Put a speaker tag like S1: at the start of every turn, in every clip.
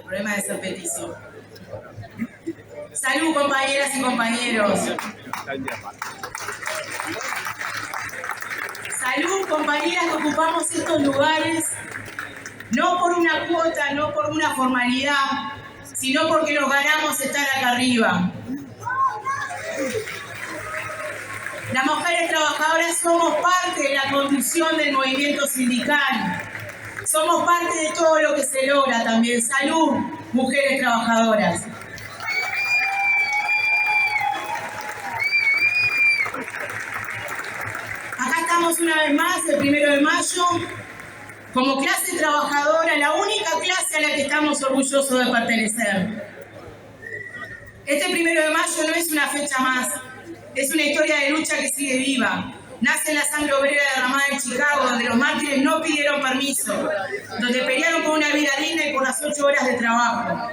S1: Problema de ser petizo. Salud, compañeras y compañeros. Salud, compañeras, que ocupamos estos lugares, no por una cuota, no por una formalidad, sino porque nos ganamos estar acá arriba. Las mujeres trabajadoras somos parte de la conducción del movimiento sindical. Somos parte de todo lo que se logra también. Salud, mujeres trabajadoras. Acá estamos una vez más, el 1 de mayo, como clase trabajadora, la única clase a la que estamos orgullosos de pertenecer. Este 1 de mayo no es una fecha más, es una historia de lucha que sigue viva. Nace en la sangre obrera derramada en Chicago, donde los mártires no pidieron permiso, donde pelearon por una vida digna y por las 8 horas de trabajo.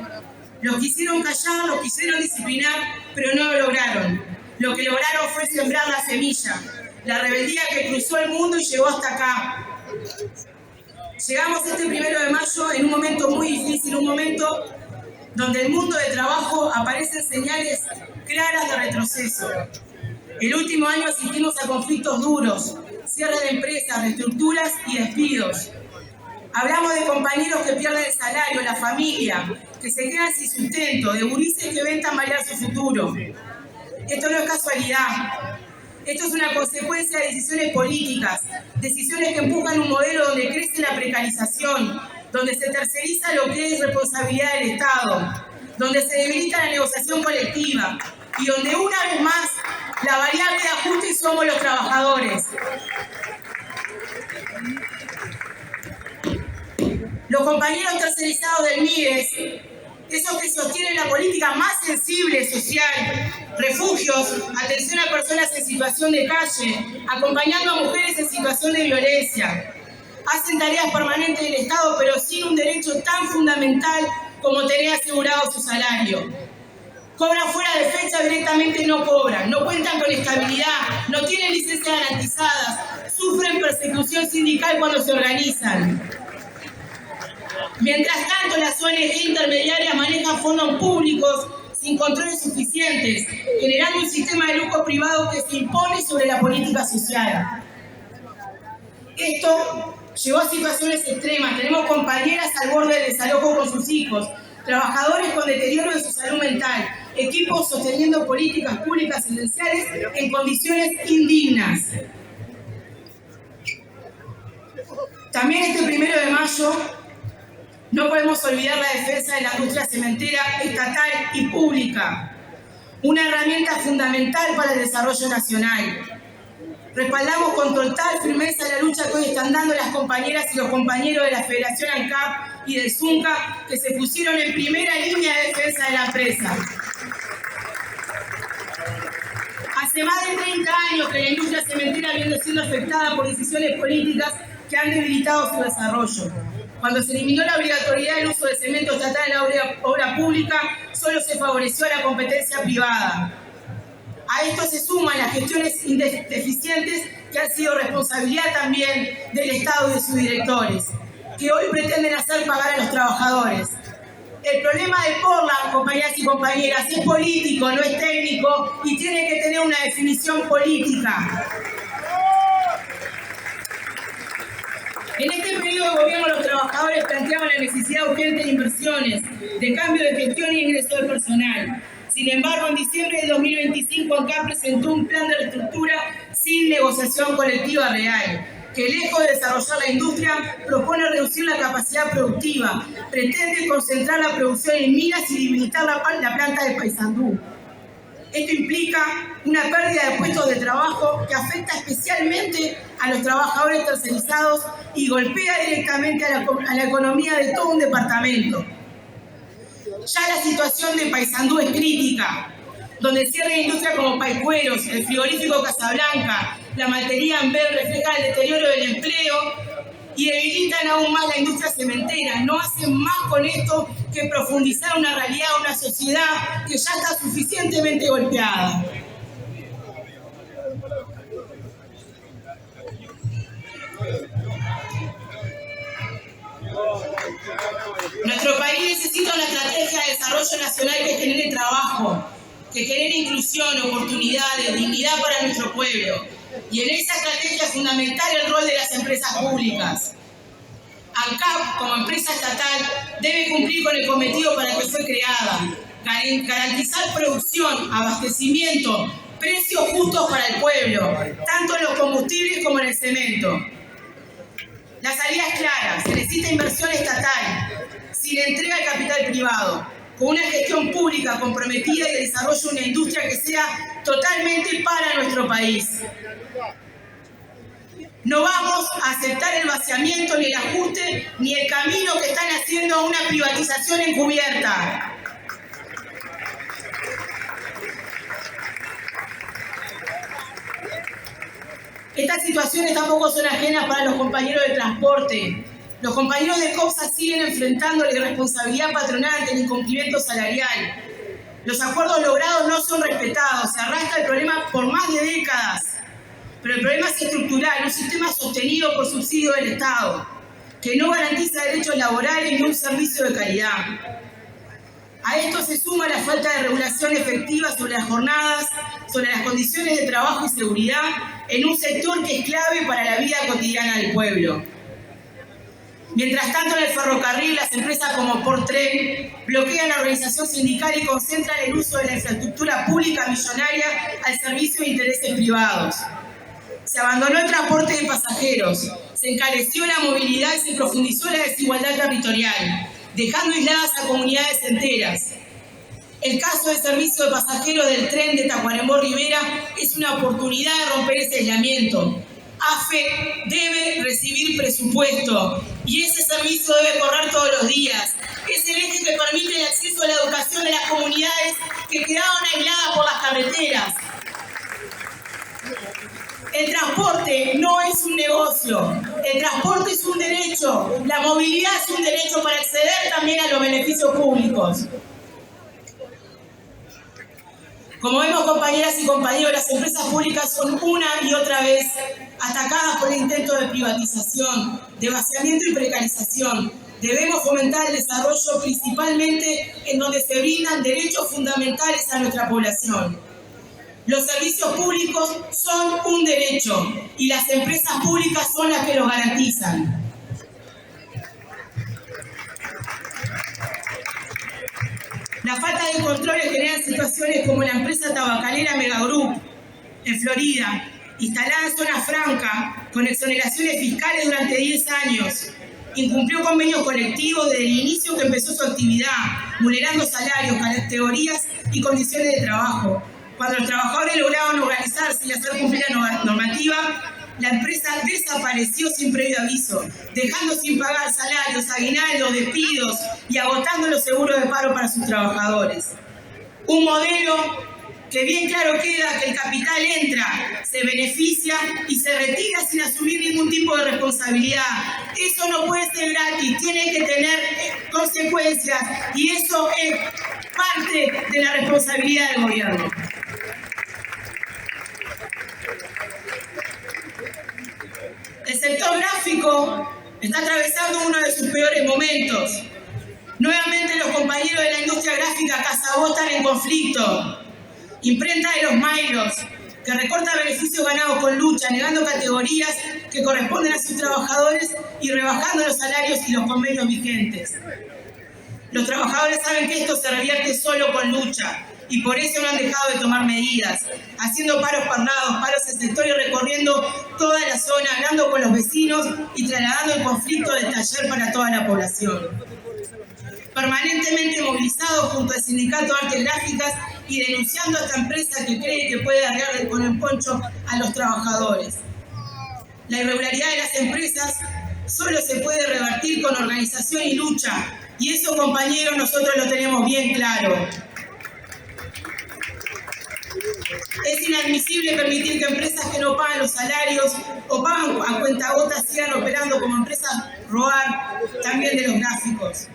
S1: Los quisieron callar, los quisieron disciplinar, pero no lo lograron. Lo que lograron fue sembrar la semilla, la rebeldía que cruzó el mundo y llegó hasta acá. Llegamos este 1 de mayo en un momento muy difícil, un momento donde el mundo de trabajo aparecen señales claras de retroceso. El último año asistimos a conflictos duros, cierre de empresas, reestructuras y despidos. Hablamos de compañeros que pierden el salario, la familia, que se quedan sin sustento, de gurises que ven tambalear su futuro. Esto no es casualidad. Esto es una consecuencia de decisiones políticas, decisiones que empujan un modelo donde crece la precarización, donde se terceriza lo que es responsabilidad del Estado, donde se debilita la negociación colectiva y donde una vez más la variable de ajuste somos los trabajadores. Los compañeros tercerizados del MIDES, esos que sostienen la política más sensible social, refugios, atención a personas en situación de calle, acompañando a mujeres en situación de violencia. Hacen tareas permanentes del Estado, pero sin un derecho tan fundamental como tener asegurado su salario. Cobran fuera de fecha, directamente no cobran, no cuentan con estabilidad, no tienen licencias garantizadas, sufren persecución sindical cuando se organizan. Mientras tanto, las ONG intermediarias manejan fondos públicos sin controles suficientes, generando un sistema de lucro privado que se impone sobre la política social. Esto llevó a situaciones extremas. Tenemos compañeras al borde del desalojo con sus hijos, trabajadores con deterioro de su salud mental, equipos sosteniendo políticas públicas esenciales en condiciones indignas. También este 1 de mayo no podemos olvidar la defensa de la industria cementera estatal y pública, una herramienta fundamental para el desarrollo nacional. Respaldamos con total firmeza la lucha que hoy están dando las compañeras y los compañeros de la Federación ANCAP y del ZUNCA, que se pusieron en primera línea de defensa de la empresa. Hace más de 30 años que la industria cementera viene siendo afectada por decisiones políticas que han debilitado su desarrollo. Cuando se eliminó la obligatoriedad del uso de cemento estatal en la obra pública, solo se favoreció a la competencia privada. A esto se suman las gestiones deficientes que han sido responsabilidad también del Estado y de sus directores, que hoy pretenden hacer pagar a los trabajadores. El problema de Portland, compañeras y compañeras, es político, no es técnico y tiene que tener una definición política. En este periodo de gobierno, los trabajadores planteaban la necesidad urgente de inversiones, de cambio de gestión y ingreso de personal. Sin embargo, en diciembre de 2025, ANCAP presentó un plan de reestructura sin negociación colectiva real, que lejos de desarrollar la industria, propone reducir la capacidad productiva, pretende concentrar la producción en minas y debilitar la planta de Paysandú. Esto implica una pérdida de puestos de trabajo que afecta especialmente a los trabajadores tercerizados y golpea directamente a la economía de todo un departamento. Ya la situación de Paysandú es crítica, donde cierre de industria como Paicueros, el frigorífico Casablanca, la maltería Amber refleja el deterioro del empleo y debilitan aún más la industria cementera. No hacen más con esto que profundizar una realidad, una sociedad que ya está suficientemente golpeada. desarrollo nacional que genere trabajo, que genere inclusión, oportunidades, dignidad para nuestro pueblo. Y en esa estrategia es fundamental el rol de las empresas públicas. ANCAP, como empresa estatal, debe cumplir con el cometido para que fue creada: garantizar producción, abastecimiento, precios justos para el pueblo, tanto en los combustibles como en el cemento. La salida es clara: se necesita inversión estatal, sin entrega al capital privado, con una gestión pública comprometida y el desarrollo de una industria que sea totalmente para nuestro país. No vamos a aceptar el vaciamiento, ni el ajuste, ni el camino que están haciendo a una privatización encubierta. Estas situaciones tampoco son ajenas para los compañeros de transporte. Los compañeros de COPSA siguen enfrentando la irresponsabilidad patronal ante el incumplimiento salarial. Los acuerdos logrados no son respetados, se arrastra el problema por más de décadas. Pero el problema es estructural, un sistema sostenido por subsidio del Estado, que no garantiza derechos laborales ni un servicio de calidad. A esto se suma la falta de regulación efectiva sobre las jornadas, sobre las condiciones de trabajo y seguridad en un sector que es clave para la vida cotidiana del pueblo. Mientras tanto, en el ferrocarril, las empresas como Portren bloquean la organización sindical y concentran el uso de la infraestructura pública millonaria al servicio de intereses privados. Se abandonó el transporte de pasajeros, se encareció la movilidad y se profundizó la desigualdad territorial, dejando aisladas a comunidades enteras. El caso del servicio de pasajeros del tren de Tacuarembó-Rivera es una oportunidad de romper ese aislamiento. AFE debe recibir presupuesto y ese servicio debe correr todos los días. Es el eje que permite el acceso a la educación de las comunidades que quedaron aisladas por las carreteras. El transporte no es un negocio, el transporte es un derecho, la movilidad es un derecho para acceder también a los beneficios públicos. Como vemos, compañeras y compañeros, las empresas públicas son una y otra vez atacadas por el intento de privatización, de vaciamiento y precarización. Debemos fomentar el desarrollo principalmente en donde se brindan derechos fundamentales a nuestra población. Los servicios públicos son un derecho y las empresas públicas son las que los garantizan. La falta de controles genera situaciones como la empresa tabacalera Megagroup en Florida, instalada en zona franca, con exoneraciones fiscales durante 10 años. Incumplió convenios colectivos desde el inicio que empezó su actividad, vulnerando salarios, categorías y condiciones de trabajo. Cuando los trabajadores lograban organizarse y hacer cumplir la normativa, la empresa desapareció sin previo aviso, dejando sin pagar salarios, aguinaldos, despidos y agotando los seguros de paro para sus trabajadores. Un modelo que bien claro queda que el capital entra, se beneficia y se retira sin asumir ningún tipo de responsabilidad. Eso no puede ser gratis, tiene que tener consecuencias y eso es parte de la responsabilidad del gobierno. El sector gráfico está atravesando uno de sus peores momentos. Nuevamente los compañeros de la industria gráfica Casabó están en conflicto. Imprenta de los Mairos, que recorta beneficios ganados con lucha, negando categorías que corresponden a sus trabajadores y rebajando los salarios y los convenios vigentes. Los trabajadores saben que esto se revierte solo con lucha y por eso no han dejado de tomar medidas, haciendo paros parnados, paros en sector y recorriendo toda la zona, hablando con los vecinos y trasladando el conflicto del taller para toda la población. Permanentemente movilizados junto al Sindicato de Artes Gráficas y denunciando a esta empresa que cree que puede darle con el poncho a los trabajadores. La irregularidad de las empresas solo se puede revertir con organización y lucha, y eso, compañeros, nosotros lo tenemos bien claro. Es inadmisible permitir que empresas que no pagan los salarios o pagan a cuentagotas sigan operando como empresas robar también de los gráficos.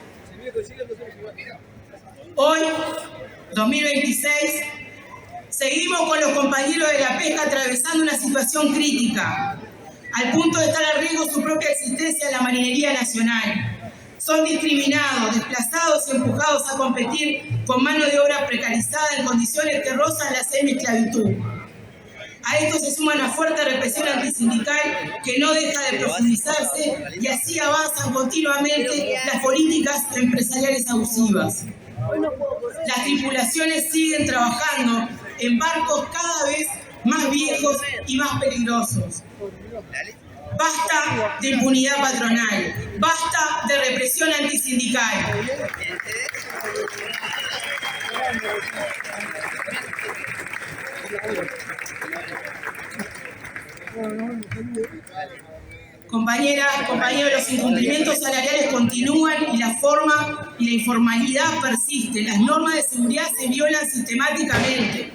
S1: Hoy, 2026, seguimos con los compañeros de la pesca atravesando una situación crítica, al punto de estar a riesgo su propia existencia en la marinería nacional. son discriminados, desplazados y empujados a competir con mano de obra precarizada en condiciones que rozan la semi-esclavitud. A esto se suma una fuerte represión antisindical que no deja de profundizarse y así avanzan continuamente las políticas empresariales abusivas. Las tripulaciones siguen trabajando en barcos cada vez más viejos y más peligrosos. Basta de impunidad patronal, basta de represión antisindical. Compañeras, compañeros, los incumplimientos salariales continúan y la forma y la informalidad persisten. Las normas de seguridad se violan sistemáticamente.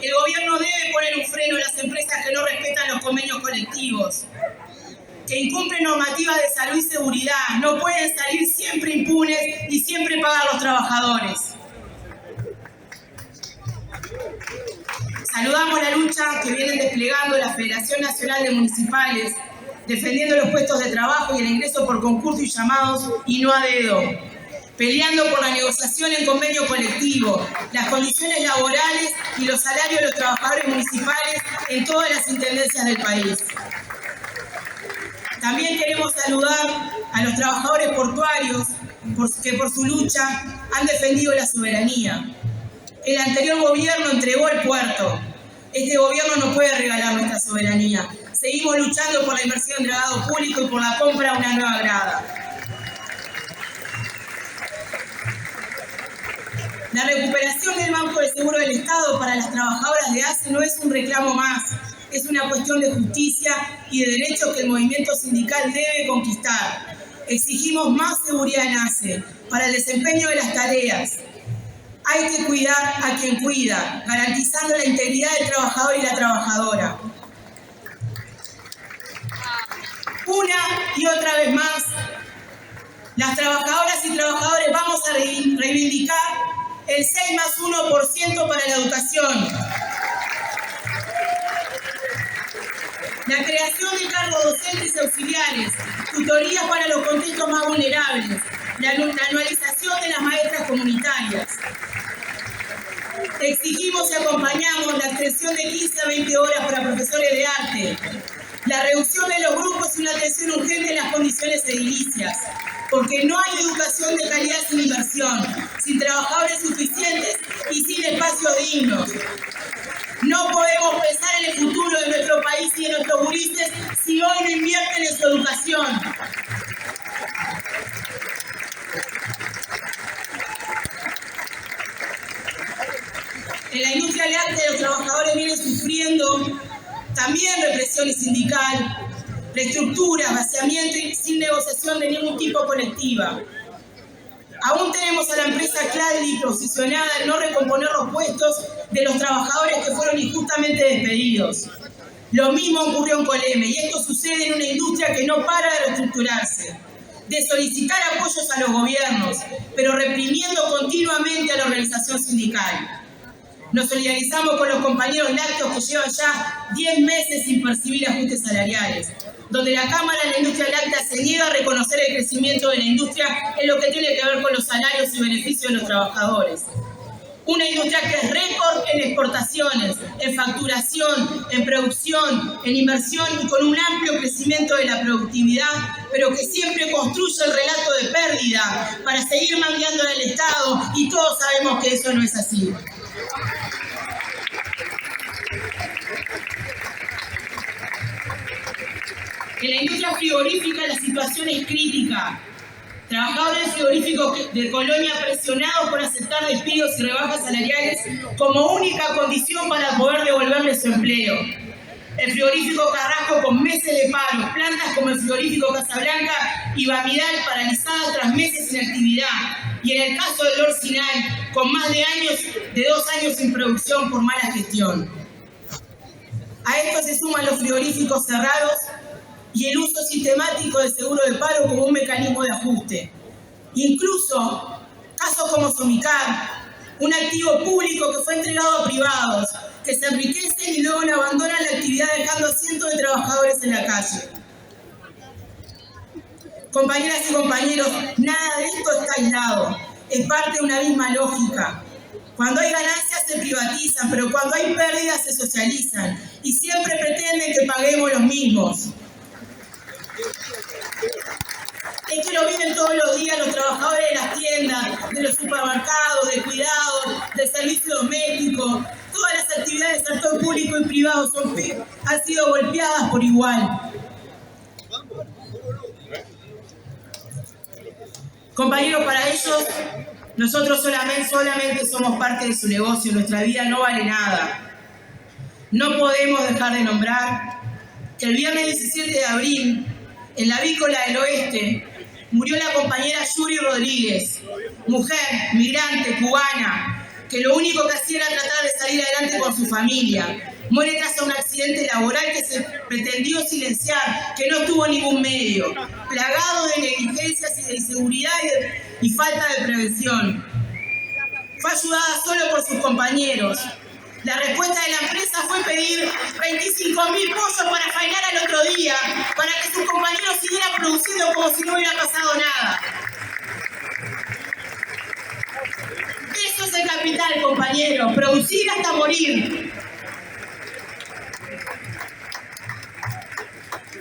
S1: El gobierno debe poner un freno a las empresas que no respetan los convenios colectivos, que incumplen normativas de salud y seguridad. No pueden salir siempre impunes y siempre pagar a los trabajadores. Saludamos la lucha que vienen desplegando la Federación Nacional de Municipales, defendiendo los puestos de trabajo y el ingreso por concurso y llamados y no a dedo, peleando por la negociación en convenio colectivo, las condiciones laborales y los salarios de los trabajadores municipales en todas las intendencias del país. También queremos saludar a los trabajadores portuarios que por su lucha han defendido la soberanía. El anterior gobierno entregó el puerto. Este gobierno no puede regalar nuestra soberanía. Seguimos luchando por la inversión en dragado público y por la compra de una nueva grada. La recuperación del Banco de Seguro del Estado para las trabajadoras de ACE no es un reclamo más, es una cuestión de justicia y de derechos que el movimiento sindical debe conquistar. Exigimos más seguridad en ACE para el desempeño de las tareas. Hay que cuidar a quien cuida, garantizando la integridad del trabajador y la trabajadora. Una y otra vez más, las trabajadoras y trabajadores vamos a reivindicar el 6+1% para la educación. La creación de cargos docentes y auxiliares, tutorías para los contextos más vulnerables, la anualización de las maestras comunitarias. Exigimos y acompañamos la extensión de 15 a 20 horas para profesores de arte, la reducción de los grupos y una atención urgente en las condiciones edilicias, porque no hay educación de calidad sin inversión, sin trabajadores suficientes y sin espacios dignos. No podemos pensar en el futuro de nuestro país y de nuestros gurises si hoy no invierten en su educación. En la industria láctea los trabajadores vienen sufriendo también represión sindical, reestructuras, vaciamiento y sin negociación de ningún tipo colectiva. Aún tenemos a la empresa Cladli posicionada en no recomponer los puestos de los trabajadores que fueron injustamente despedidos. Lo mismo ocurrió en Coleme y esto sucede en una industria que no para de reestructurarse, de solicitar apoyos a los gobiernos, pero reprimiendo continuamente a la organización sindical. Nos solidarizamos con los compañeros lácteos que llevan ya 10 meses sin percibir ajustes salariales, donde la Cámara de la Industria Láctea se niega a reconocer el crecimiento de la industria en lo que tiene que ver con los salarios y beneficios de los trabajadores. Una industria que es récord en exportaciones, en facturación, en producción, en inversión y con un amplio crecimiento de la productividad, pero que siempre construye el relato de pérdida para seguir mangueando al Estado y todos sabemos que eso no es así. En la industria frigorífica la situación es crítica. Trabajadores frigoríficos de Colonia presionados por aceptar despidos y rebajas salariales como única condición para poder devolverles su empleo. El frigorífico Carrasco con meses de paro, plantas como el frigorífico Casablanca y Bamidal paralizadas tras meses sin actividad. Y en el caso de Lord Sinai, con más de 2 años sin producción por mala gestión. A esto se suman los frigoríficos cerrados y el uso sistemático del seguro de paro como un mecanismo de ajuste. Incluso casos como Somicar, un activo público que fue entregado a privados, que se enriquecen y luego abandonan la actividad dejando a cientos de trabajadores en la calle. Compañeras y compañeros, nada de esto está aislado, es parte de una misma lógica. Cuando hay ganancias se privatizan, pero cuando hay pérdidas se socializan y siempre pretenden que paguemos los mismos. Es que lo viven todos los días los trabajadores de las tiendas, de los supermercados, de cuidados, de servicios domésticos. Todas las actividades del sector público y privado han sido golpeadas por igual. Compañeros, para ellos, nosotros solamente somos parte de su negocio, nuestra vida no vale nada. No podemos dejar de nombrar que el viernes 17 de abril, en la Avícola del Oeste, murió la compañera Yuri Rodríguez, mujer, migrante, cubana, que lo único que hacía era tratar de salir adelante con su familia. Muere tras un accidente laboral que se pretendió silenciar, que no tuvo ningún medio, plagado de negligencias y de inseguridad y falta de prevención. Fue ayudada solo por sus compañeros. La respuesta de la empresa fue pedir 25.000 pollos para faenar al otro día, para que sus compañeros siguieran produciendo como si no hubiera pasado nada. Eso es el capital, compañeros, producir hasta morir.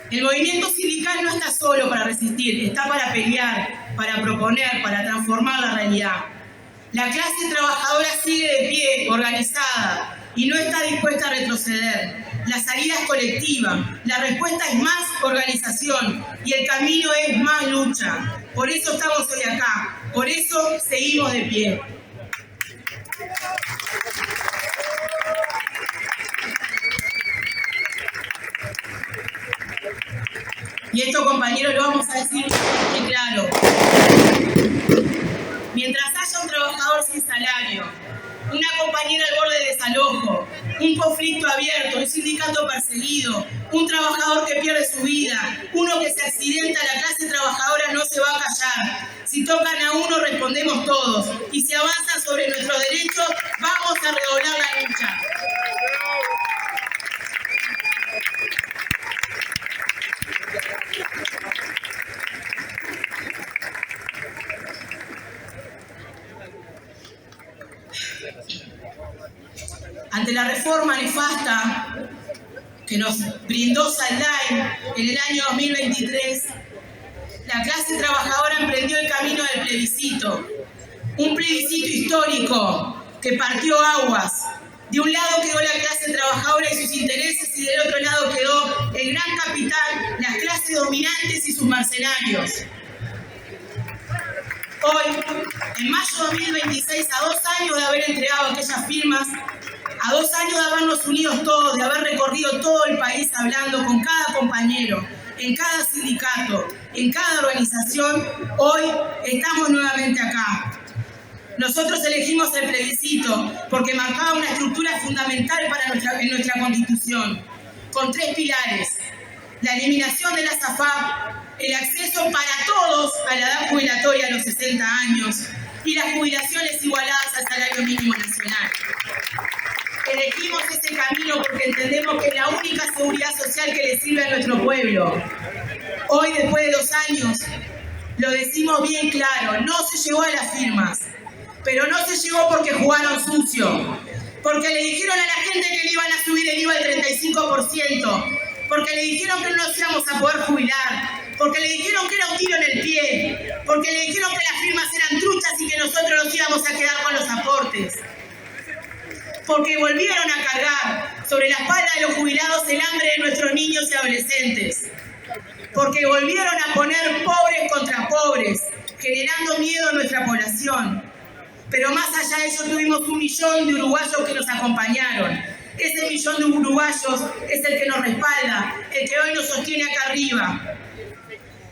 S1: El movimiento sindical no está solo para resistir, está para pelear, para proponer, para transformar la realidad. La clase trabajadora sigue de pie, organizada, y no está dispuesta a retroceder. La salida es colectiva, la respuesta es más organización, y el camino es más lucha. Por eso estamos hoy acá, por eso seguimos de pie. Y esto, compañeros, lo vamos a decir muy claro. Mientras haya un trabajador sin salario, una compañera al borde de desalojo, un conflicto abierto, un sindicato perseguido, un trabajador que pierde su vida, uno que se accidenta, la clase trabajadora no se va a callar. Si tocan a uno, respondemos todos. Y si avanzan sobre nuestros derechos, vamos a redoblar la lucha. Ante la reforma nefasta que nos brindó Saldain en el año 2023, la clase trabajadora emprendió el camino del plebiscito, un plebiscito histórico que partió aguas. De un lado quedó la clase trabajadora y sus intereses, y del otro lado quedó el gran capital, las clases dominantes y sus mercenarios. Hoy, en mayo de 2026, a 2 años de haber entregado aquellas firmas, a 2 años de habernos unido todos, de haber recorrido todo el país hablando con cada compañero, en cada sindicato, en cada organización, hoy estamos nuevamente acá. Nosotros elegimos el plebiscito porque marcaba una estructura fundamental en nuestra Constitución, con 3 pilares: la eliminación de la SAFAP, el acceso para todos a la edad jubilatoria a los 60 años y las jubilaciones igualadas al salario mínimo nacional. Elegimos ese camino porque entendemos que es la única seguridad social que le sirve a nuestro pueblo. Hoy, después de 2 años, lo decimos bien claro, no se llegó a las firmas, pero no se llegó porque jugaron sucio, porque le dijeron a la gente que le iban a subir el IVA al 35%, porque le dijeron que no nos íbamos a poder jubilar, porque le dijeron que era un tiro en el pie, porque le dijeron que las firmas eran truchas y que nosotros nos íbamos a quedar con los aportes. Porque volvieron a cargar sobre la espalda de los jubilados el hambre de nuestros niños y adolescentes. Porque volvieron a poner pobres contra pobres, generando miedo a nuestra población. Pero más allá de eso, tuvimos 1 millón de uruguayos que nos acompañaron. Ese 1 millón de uruguayos es el que nos respalda, el que hoy nos sostiene acá arriba.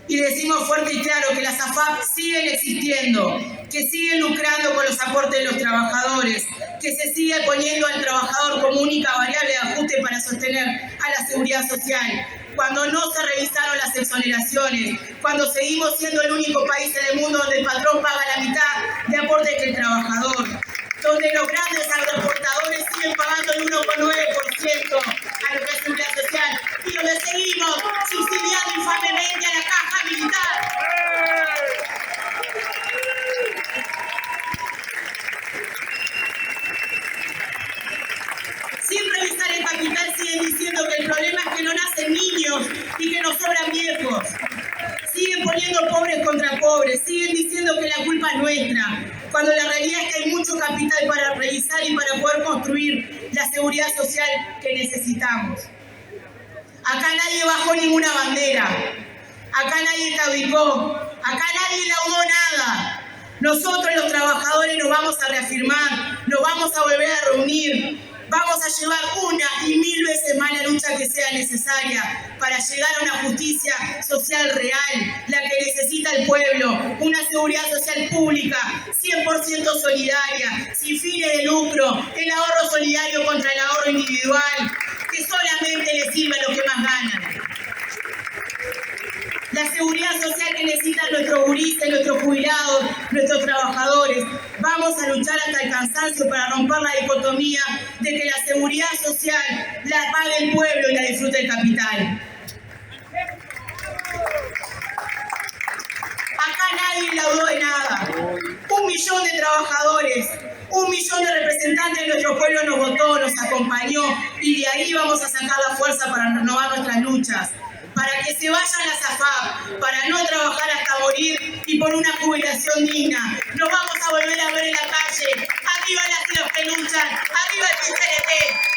S1: Y decimos fuerte y claro que las AFAP siguen existiendo, que siguen lucrando con los aportes de los trabajadores, que se sigue poniendo al trabajador como única variable de ajuste para sostener a la seguridad social, cuando no se revisaron las exoneraciones, cuando seguimos siendo el único país en el mundo donde el patrón paga la mitad de aportes que el trabajador, donde los grandes agroexportadores siguen pagando el 1,9% a lo que es seguridad social, y donde seguimos subsidiando infamemente a la caja militar. cuando la realidad es que hay mucho capital para revisar y para poder construir la seguridad social que necesitamos. Acá nadie bajó ninguna bandera, acá nadie caudicó, acá nadie laudó nada. Nosotros los trabajadores nos vamos a reafirmar, nos vamos a volver a reunir, vamos a llevar una y 1000 veces más la lucha que sea necesaria para llegar a una justicia social real, la que necesita el pueblo, una seguridad social pública, 100% solidaria, sin fines de lucro, el ahorro solidario contra el ahorro individual, que solamente le sirve a los que más ganan. La seguridad social que necesitan nuestros gurises, nuestros jubilados, nuestros trabajadores. Vamos a luchar hasta el cansancio para romper la dicotomía de que la seguridad social la pague el pueblo y la disfrute el capital. Acá nadie laudó de nada. 1 millón de trabajadores, 1 millón de representantes de nuestro pueblo nos votó, nos acompañó y de ahí vamos a sacar la fuerza para renovar nuestras luchas. Para que se vayan las AFAP, para no trabajar hasta morir y por una jubilación digna. Nos vamos a volver a ver en la calle. Arriba las y los que luchan, arriba el PCNT.